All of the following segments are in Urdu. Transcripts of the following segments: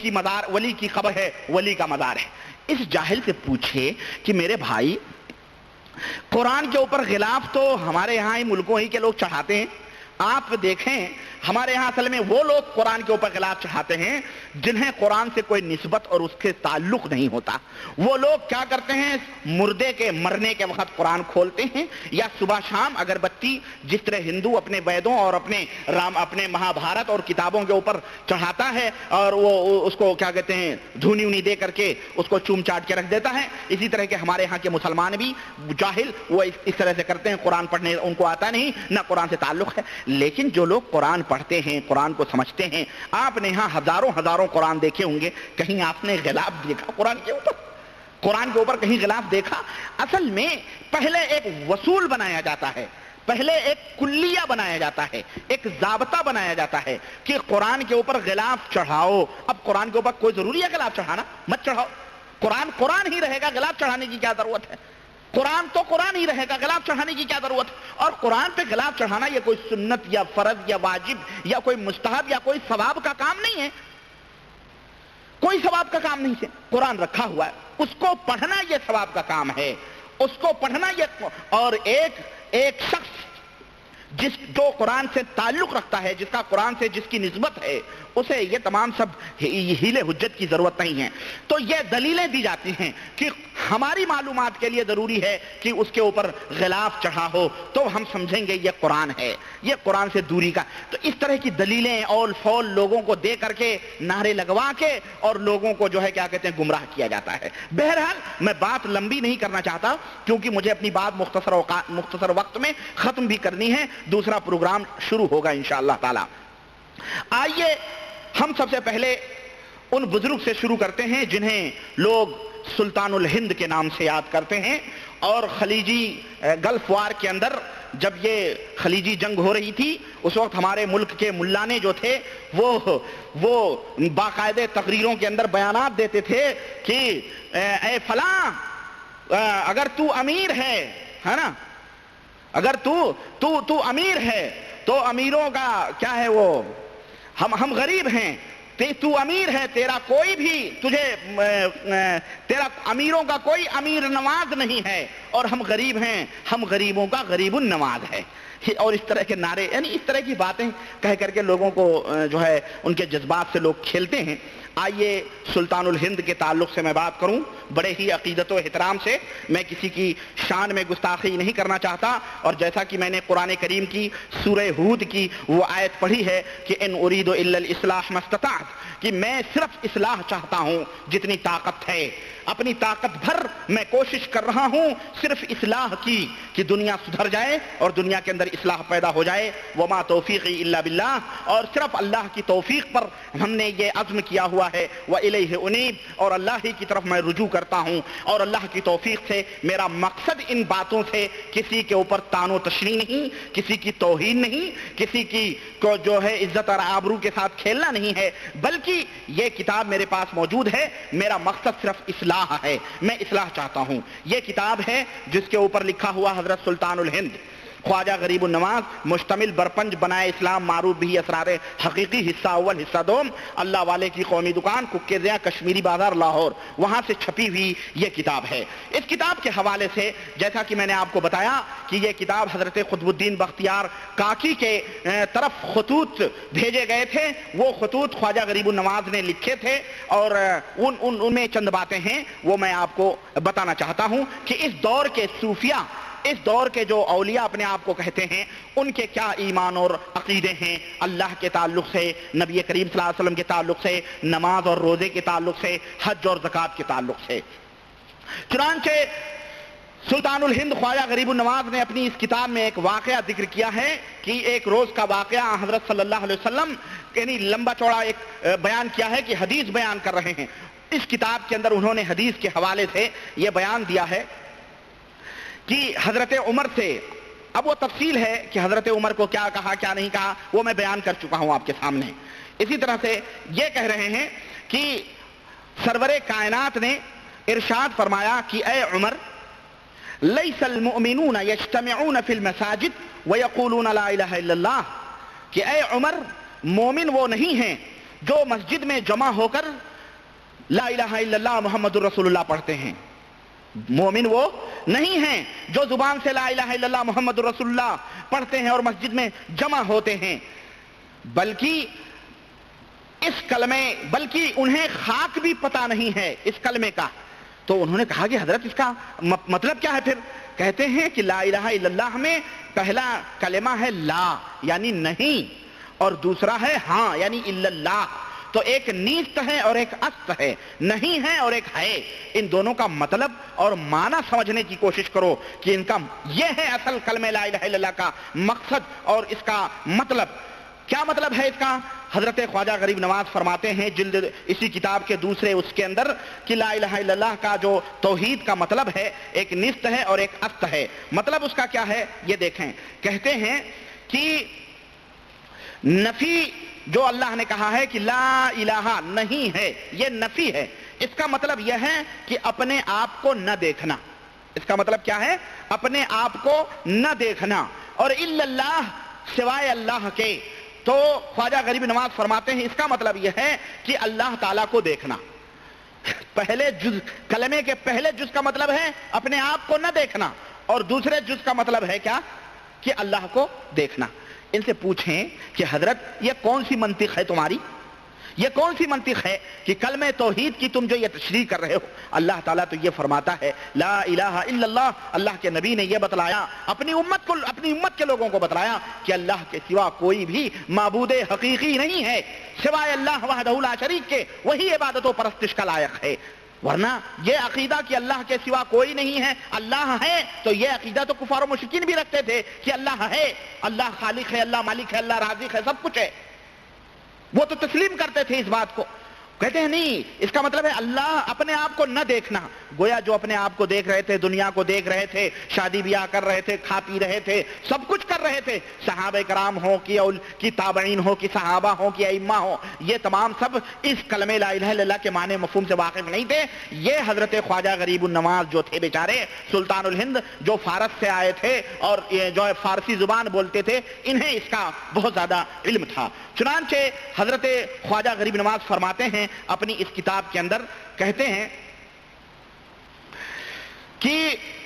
کی مزار ولی کی قبر ہے، ولی کا مزار ہے۔ اس جاہل سے پوچھے کہ میرے بھائی قرآن کے اوپر غلاف تو ہمارے یہاں ہی ملکوں ہی کے لوگ چڑھاتے ہیں، آپ دیکھیں ہمارے یہاں اصل میں وہ لوگ قرآن کے اوپر غلاف چڑھاتے ہیں جنہیں قرآن سے کوئی نسبت اور اس کے تعلق نہیں ہوتا۔ وہ لوگ کیا کرتے ہیں، مردے کے مرنے کے وقت قرآن کھولتے ہیں، یا صبح شام اگربتی جس طرح ہندو اپنے ویدوں اور اپنے مہابھارت اور کتابوں کے اوپر چڑھاتا ہے اور وہ اس کو کیا کہتے ہیں دھونی انی دے کر کے اس کو چوم چاٹ کے رکھ دیتا ہے، اسی طرح کے ہمارے یہاں کے مسلمان بھی جاہل وہ اس طرح سے کرتے ہیں، قرآن پڑھنے ان کو آتا نہیں، نہ قرآن سے تعلق ہے۔ لیکن جو لوگ قرآن پڑھتے ہیں، قرآن کو سمجھتے ہیں، آپ نے یہاں ہزاروں قرآن دیکھے ہوں گے، کہیں آپ نے غلاف دیکھا قرآن کے اوپر؟ قرآن کے اوپر کہیں غلاف دیکھا؟ اصل میں پہلے ایک وصول بنایا جاتا ہے، پہلے ایک کلیہ بنایا جاتا ہے، ایک ضابطہ بنایا جاتا ہے کہ قرآن کے اوپر غلاف چڑھاؤ۔ اب قرآن کے اوپر کوئی ضروری ہے غلاف چڑھانا؟ مت چڑھاؤ، قرآن ہی رہے گا، غلاف چڑھانے کی کیا ضرورت ہے؟ قرآن تو قرآن ہی رہے گا، غلاف چڑھانے کی کیا ضرورت ہے؟ اور قرآن پہ غلاف چڑھانا یہ کوئی سنت یا فرض یا واجب یا کوئی مستحب یا کوئی ثواب کا کام نہیں ہے، کوئی ثواب کا کام نہیں ہے۔ قرآن رکھا ہوا ہے، اس کو پڑھنا یہ ثواب کا کام ہے، اس کو پڑھنا یہ۔ اور ایک شخص جو قرآن سے تعلق رکھتا ہے، جس کا قرآن سے جس کی نسبت ہے، اسے یہ تمام سب ہیلے حجت کی ضرورت نہیں ہے۔ تو یہ دلیلیں دی جاتی ہیں کہ ہماری معلومات کے لیے ضروری ہے کہ اس کے اوپر غلاف چڑھا ہو تو ہم سمجھیں گے یہ قرآن ہے، یہ قرآن سے دوری کا۔ تو اس طرح کی دلیلیں اول فول لوگوں کو دے کر کے، نعرے لگوا کے، اور لوگوں کو جو ہے کیا کہتے ہیں گمراہ کیا جاتا ہے۔ بہرحال میں بات لمبی نہیں کرنا چاہتا کیونکہ مجھے اپنی بات مختصر وقت میں ختم بھی کرنی ہے، دوسرا پروگرام شروع ہوگا انشاءاللہ تعالی۔ آئیے ہم سب سے پہلے ان بزرگ سے شروع کرتے ہیں جنہیں لوگ سلطان الہند کے نام سے یاد کرتے ہیں، اور خلیجی گلف وار کے اندر جب یہ خلیجی جنگ ہو رہی تھی اس وقت ہمارے ملک کے ملانے جو تھے وہ باقاعدہ تقریروں کے اندر بیانات دیتے تھے کہ اے فلاں اگر تو امیر ہے نا، اگر تو امیر ہے تو امیروں کا کیا ہے، وہ ہم غریب ہیں، تو امیر ہے، تیرا کوئی بھی تیرا امیروں کا کوئی امیر نواز نہیں ہے، اور ہم غریب ہیں، ہم غریبوں کا غریب النواز ہے۔ اور اس طرح کے نعرے، یعنی اس طرح کی باتیں کہہ کر کے لوگوں کو جو ہے ان کے جذبات سے لوگ کھیلتے ہیں۔ آئیے سلطان الہند کے تعلق سے میں بات کروں بڑے ہی عقیدت و احترام سے، میں کسی کی شان میں گستاخی نہیں کرنا چاہتا، اور جیسا کہ میں نے قرآن کریم کی سورہ ہود کی وہ آیت پڑھی ہے کہ ان اريد الا الاصلاح ما استطعت، کہ میں صرف اصلاح چاہتا ہوں جتنی طاقت ہے، اپنی طاقت بھر میں کوشش کر رہا ہوں صرف اصلاح کی، کہ دنیا سدھر جائے اور دنیا کے اندر اصلاح پیدا ہو جائے۔ وما توفیقی الا باللہ، اور صرف اللہ کی توفیق پر ہم نے یہ عزم کیا ہوا ہے، وإلیہ انیب، اور اللہ ہی کی طرف میں رجوع کرتا ہوں، اور اللہ کی توفیق سے میرا مقصد ان باتوں سے کسی کے اوپر تان و تشنیع نہیں، کسی کی توہین نہیں، کسی کی کو جو ہے عزت اور آبرو کے ساتھ کھیلنا نہیں ہے، بلکہ یہ کتاب میرے پاس موجود ہے، میرا مقصد صرف اصلاح ہے، میں اصلاح چاہتا ہوں۔ یہ کتاب ہے جس کے اوپر لکھا ہوا حضرت سلطان الہند خواجہ غریب النواز، مشتمل برپنج بنائے اسلام معروف بھی اسرار حقیقی، حصہ اول حصہ دوم، اللہ والے کی قومی دکان، ککے زیاں کشمیری بازار لاہور، وہاں سے چھپی ہوئی یہ کتاب ہے۔ اس کتاب کے حوالے سے جیسا کہ میں نے آپ کو بتایا کہ یہ کتاب حضرت قطب الدین بختیار کاکی کے طرف خطوط بھیجے گئے تھے، وہ خطوط خواجہ غریب النواز نے لکھے تھے، اور ان میں چند باتیں ہیں وہ میں آپ کو بتانا چاہتا ہوں کہ اس دور کے صوفیہ، اس دور کے جو اولیاء اپنے آپ کو کہتے ہیں، ان کے کیا ایمان اور عقیدے ہیں اللہ کے تعلق سے، نبی کریم صلی اللہ علیہ وسلم کے تعلق سے، نماز اور روزے کے تعلق سے، حج اور زکوٰۃ کے تعلق سے۔ چنانچہ سلطان الہند خواجہ غریب النواز نے اپنی اس کتاب میں ایک واقعہ ذکر کیا ہے کہ ایک روز کا واقعہ حضرت صلی اللہ علیہ وسلم، یعنی لمبا چوڑا ایک بیان کیا ہے کہ حدیث بیان کر رہے ہیں۔ اس کتاب کے اندر انہوں نے حدیث کے حوالے سے یہ بیان دیا ہے کہ حضرت عمر سے، اب وہ تفصیل ہے کہ حضرت عمر کو کیا کہا کیا نہیں کہا وہ میں بیان کر چکا ہوں آپ کے سامنے۔ اسی طرح سے یہ کہہ رہے ہیں کہ سرور کائنات نے ارشاد فرمایا کہ اے عمر، لیس المؤمنون یجتمعون فی المساجد ویقولون لا الہ الا اللہ، کہ اے عمر مومن وہ نہیں ہیں جو مسجد میں جمع ہو کر لا الہ الا اللہ محمد الرسول اللہ پڑھتے ہیں. مومن وہ نہیں ہیں جو زبان سے لا الہ الا اللہ محمد الرسول اللہ پڑھتے ہیں اور مسجد میں جمع ہوتے ہیں، بلکہ بلکہ انہیں خاک بھی پتا نہیں ہے اس کلمے کا. تو انہوں نے کہا کہ حضرت اس کا مطلب کیا ہے؟ پھر کہتے ہیں کہ لا الہ الا اللہ میں پہلا کلمہ ہے لا یعنی نہیں، اور دوسرا ہے ہاں یعنی الا اللہ. تو ایک نیست ہے اور ایک است ہے، نہیں ہے اور ایک ہے. ان دونوں کا مطلب اور معنی سمجھنے کی کوشش کرو کہ ان کا یہ ہے اصل کلمہ لا الہ الا اللہ کا مقصد اور اس کا مطلب. کیا مطلب ہے اس کا؟ حضرت خواجہ غریب نواز فرماتے ہیں جلد اسی کتاب کے دوسرے اس کے اندر کہ لا الہ الا اللہ کا جو توحید کا مطلب ہے ایک نست ہے اور ایک است ہے. مطلب اس کا کیا ہے یہ دیکھیں. کہتے ہیں کہ نفی جو اللہ نے کہا ہے کہ لا الہ نہیں ہے، یہ نفی ہے. اس کا مطلب یہ ہے کہ اپنے آپ کو نہ دیکھنا. اس کا مطلب کیا ہے؟ اپنے آپ کو نہ دیکھنا. اور الا اللہ سوائے اللہ کے. تو خواجہ غریب نواز فرماتے ہیں اس کا مطلب یہ ہے کہ اللہ تعالیٰ کو دیکھنا. پہلے جز کلمے کے پہلے جز کا مطلب ہے اپنے آپ کو نہ دیکھنا، اور دوسرے جز کا مطلب ہے کیا؟ کہ اللہ کو دیکھنا. ان سے پوچھیں کہ حضرت یہ کون سی منطق ہے تمہاری؟ یہ کون سی منطق ہے کہ کلمہ توحید کی تم جو یہ تشریح کر رہے ہو؟ اللہ تعالیٰ تو یہ فرماتا ہے لا الہ الا اللہ. اللہ کے نبی نے یہ بتلایا، اپنی امت کے لوگوں کو بتلایا کہ اللہ کے سوا کوئی بھی معبود حقیقی نہیں ہے سوائے اللہ وحدہ لا شریک کے. وہی عبادت و پرستش کا لائق ہے. ورنہ یہ عقیدہ کہ اللہ کے سوا کوئی نہیں ہے، اللہ ہے، تو یہ عقیدہ تو کفار و مشرکین بھی رکھتے تھے کہ اللہ ہے، اللہ خالق ہے، اللہ مالک ہے، اللہ رازق ہے، سب کچھ ہے. وہ تو تسلیم کرتے تھے اس بات کو. کہتے ہیں نہیں، اس کا مطلب ہے اللہ اپنے آپ کو نہ دیکھنا. گویا جو اپنے آپ کو دیکھ رہے تھے، دنیا کو دیکھ رہے تھے، شادی بیاہ کر رہے تھے، کھا پی رہے تھے، سب کچھ کر رہے تھے، صحابہ کرام ہو کہ تابعین ہو کہ صحابہ ہو کہ ائمہ ہو، یہ تمام سب اس کلمہ لا الہ الا اللہ کے معنی مفہوم سے واقف نہیں تھے. یہ حضرت خواجہ غریب النواز جو تھے بیچارے سلطان الہند، جو فارس سے آئے تھے اور جو فارسی زبان بولتے تھے، انہیں اس کا بہت زیادہ علم تھا. چنانچہ حضرت خواجہ غریب نواز فرماتے ہیں اپنی اس کتاب کے اندر، کہتے ہیں کہ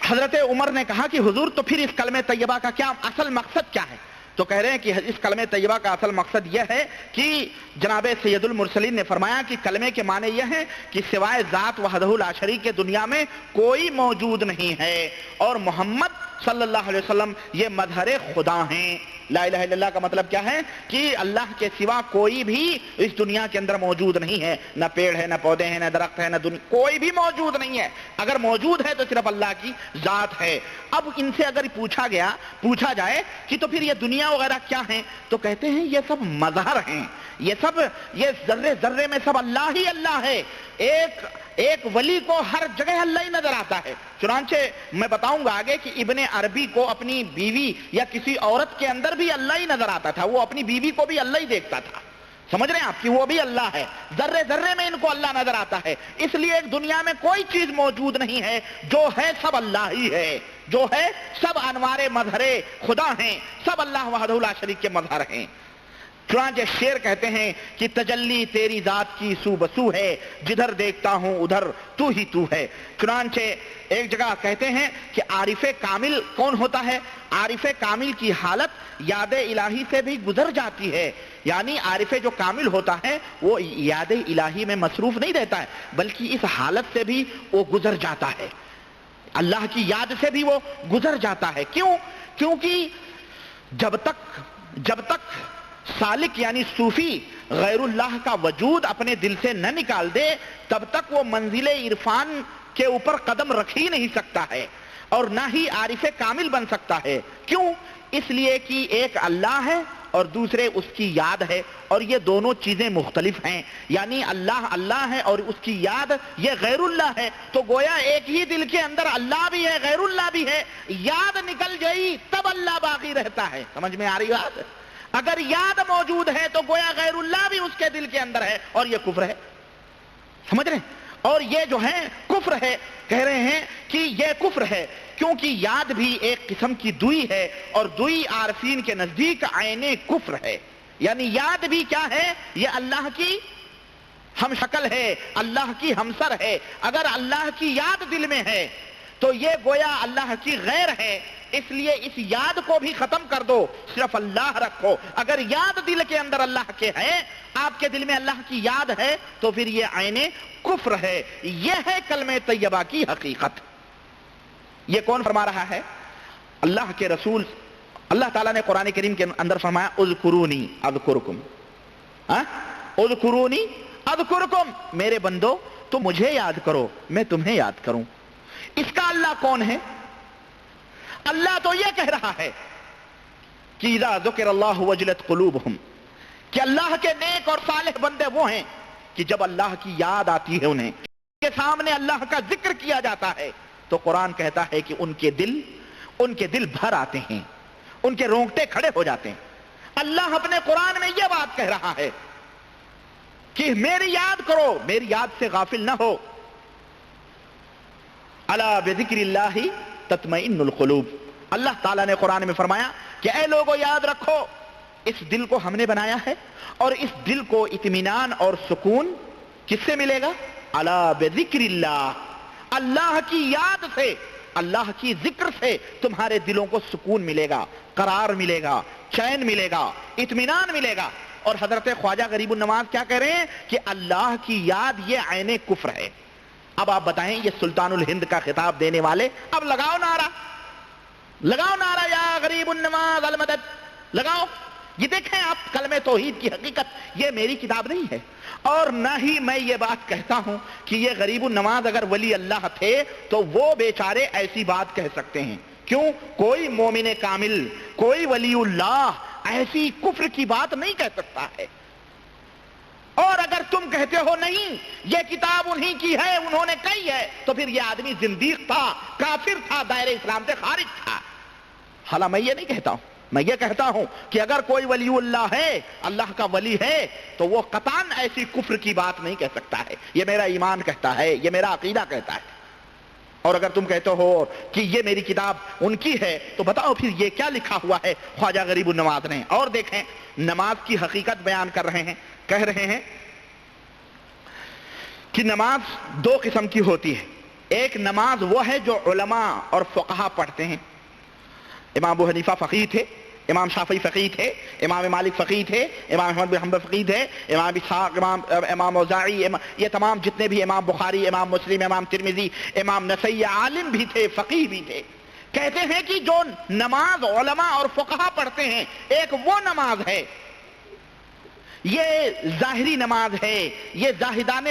حضرت عمر نے کہا کہ حضور تو پھر اس کلمہ طیبہ کا کیا اصل مقصد کیا ہے؟ تو کہہ رہے ہیں کہ اس کلمہ طیبہ کا اصل مقصد یہ ہے کہ جناب سید المرسلین نے فرمایا کہ کلمے کے معنی یہ ہے کہ سوائے ذات وحدہ لا شریک کے دنیا میں کوئی موجود نہیں ہے، اور محمد صلی اللہ علیہ وسلم یہ مظہر خدا ہیں. لا الہ الا اللہ کا مطلب کیا ہے؟ کہ اللہ کے سوا کوئی بھی اس دنیا کے اندر موجود نہیں ہے. نہ پیڑ ہے، نہ پودے ہیں، نہ درخت ہے، نہ کوئی بھی موجود نہیں ہے. اگر موجود ہے تو صرف اللہ کی ذات ہے. اب ان سے اگر پوچھا جائے کہ تو پھر یہ دنیا وغیرہ کیا ہیں، تو کہتے ہیں یہ سب مظہر ہیں. یہ ذرے ذرے میں سب اللہ ہی اللہ ہے. ایک ولی کو ہر جگہ اللہ ہی نظر آتا ہے. چنانچہ میں بتاؤں گا آگے کہ ابن عربی کو اپنی بیوی یا کسی عورت کے اندر بھی اللہ ہی نظر آتا تھا. وہ اپنی بیوی کو بھی اللہ ہی دیکھتا تھا. سمجھ رہے ہیں آپ کہ وہ بھی اللہ ہے. ذرے ذرے میں ان کو اللہ نظر آتا ہے. اس لیے ایک دنیا میں کوئی چیز موجود نہیں ہے، جو ہے سب اللہ ہی ہے. جو ہے سب انوار مظہر خدا ہیں، سب اللہ وحدہ لا شریک کے مظہر ہیں. چنانچہ شعر کہتے ہیں کہ تجلی تیری ذات کی سو بسو ہے، جدھر دیکھتا ہوں ادھر تو ہی تو ہے. چنانچہ ایک جگہ کہتے ہیں کہ عارف کامل کون ہوتا ہے؟ عارف کامل کی حالت یاد الہی سے بھی گزر جاتی ہے. یعنی عارف جو کامل ہوتا ہے وہ یاد الہی میں مصروف نہیں رہتا ہے، بلکہ اس حالت سے بھی وہ گزر جاتا ہے، اللہ کی یاد سے بھی وہ گزر جاتا ہے. کیوں؟ کیونکہ جب تک سالک یعنی صوفی غیر اللہ کا وجود اپنے دل سے نہ نکال دے، تب تک وہ منزل عرفان کے اوپر قدم رکھ ہی نہیں سکتا ہے، اور نہ ہی عارف کامل بن سکتا ہے. کیوں؟ اس لیے کہ ایک اللہ ہے اور دوسرے اس کی یاد ہے، اور یہ دونوں چیزیں مختلف ہیں. یعنی اللہ ہے اور اس کی یاد یہ غیر اللہ ہے. تو گویا ایک ہی دل کے اندر اللہ بھی ہے، غیر اللہ بھی ہے. یاد نکل گئی تب اللہ باقی رہتا ہے. سمجھ میں آ رہی بات؟ اگر یاد موجود ہے تو گویا غیر اللہ بھی اس کے دل کے اندر ہے، اور یہ کفر ہے. سمجھ رہے ہیں؟ اور یہ جو ہے کفر ہے. کہہ رہے ہیں کہ یہ کفر ہے کیونکہ یاد بھی ایک قسم کی دوئی ہے، اور دوئی عارفین کے نزدیک عین کفر ہے. یعنی یاد بھی کیا ہے؟ یہ اللہ کی ہم شکل ہے، اللہ کی ہمسر ہے۔ اگر اللہ کی یاد دل میں ہے تو یہ گویا اللہ کی غیر ہے، اس لیے اس یاد کو بھی ختم کر دو، صرف اللہ رکھو۔ اگر یاد دل کے اندر اللہ کے ہے، آپ کے دل میں اللہ کی یاد ہے، تو پھر یہ عین کفر ہے۔ یہ ہے کلمہ طیبہ کی حقیقت۔ یہ کون فرما رہا ہے؟ اللہ کے رسول۔ اللہ تعالیٰ نے قرآن کریم کے اندر فرمایا اذکرونی اذکرکم، اذکرونی اذکرکم، میرے بندو تم مجھے یاد کرو میں تمہیں یاد کروں۔ اس کا اللہ کون ہے؟ اللہ تو یہ کہہ رہا ہے کہ اذا ذکر اللہ وجلت قلوبہم، کہ اللہ کے نیک اور صالح بندے وہ ہیں کہ جب اللہ کی یاد آتی ہے، انہیں کے سامنے اللہ کا ذکر کیا جاتا ہے، تو قرآن کہتا ہے کہ ان کے دل بھر آتے ہیں، ان کے رونگٹے کھڑے ہو جاتے ہیں۔ اللہ اپنے قرآن میں یہ بات کہہ رہا ہے کہ میری یاد کرو، میری یاد سے غافل نہ ہو۔ الا بذکر اللہ تطمئن القلوب۔ اللہ تعالیٰ نے قرآن میں فرمایا کہ اے لوگوں یاد رکھو، اس دل کو ہم نے بنایا ہے، اور اس دل کو اطمینان اور سکون کس سے ملے گا؟ الا بذکر اللہ، اللہ کی یاد سے، اللہ کی ذکر سے تمہارے دلوں کو سکون ملے گا، قرار ملے گا، چین ملے گا، اطمینان ملے گا۔ اور حضرت خواجہ غریب النواز کیا کہہ رہے ہیں کہ اللہ کی یاد یہ عین کفر ہے۔ اب آپ بتائیں، یہ سلطان الہند کا خطاب دینے والے، اب لگاؤ نعرہ، لگاؤ نعرہ یا غریب النواز المدد، لگاؤ۔ یہ دیکھیں آپ کلمہ توحید کی حقیقت، یہ میری کتاب نہیں ہے، اور نہ ہی میں یہ بات کہتا ہوں کہ یہ غریب النواز اگر ولی اللہ تھے تو وہ بیچارے ایسی بات کہہ سکتے ہیں۔ کیوں؟ کوئی مومن کامل، کوئی ولی اللہ ایسی کفر کی بات نہیں کہہ سکتا ہے۔ اور اگر تم کہتے ہو نہیں یہ کتاب انہی کی ہے، انہوں نے کہی ہے، تو پھر یہ آدمی زندیق تھا، کافر تھا، دائرہ اسلام سے خارج تھا۔ حالانکہ میں یہ نہیں کہتا ہوں، میں یہ کہتا ہوں کہ اگر کوئی ولی اللہ ہے، اللہ کا ولی ہے، تو وہ قطعاً ایسی کفر کی بات نہیں کہہ سکتا ہے۔ یہ میرا ایمان کہتا ہے، یہ میرا عقیدہ کہتا ہے۔ اور اگر تم کہتے ہو کہ یہ میری کتاب ان کی ہے، تو بتاؤ پھر یہ کیا لکھا ہوا ہے خواجہ غریب النواز نے۔ اور دیکھیں، نماز کی حقیقت بیان کر رہے ہیں، کہہ رہے ہیں کہ نماز دو قسم کی ہوتی ہے۔ ایک نماز وہ ہے جو علماء اور فقہا پڑھتے ہیں۔ امام ابو حنیفہ فقیہ تھے، امام شافعی فقیہ تھے، امام مالک فقیہ تھے، امام احمد بن حنبل فقیہ تھے، امام اسحاق، امام اوزاعی، یہ تمام جتنے بھی، امام بخاری، امام مسلم، امام ترمذی، امام نسائی، عالم بھی تھے، فقیہ بھی تھے۔ کہتے ہیں کہ جو نماز علماء اور فقہا پڑھتے ہیں، ایک وہ نماز ہے، یہ ظاہری نماز ہے، یہ زاہدان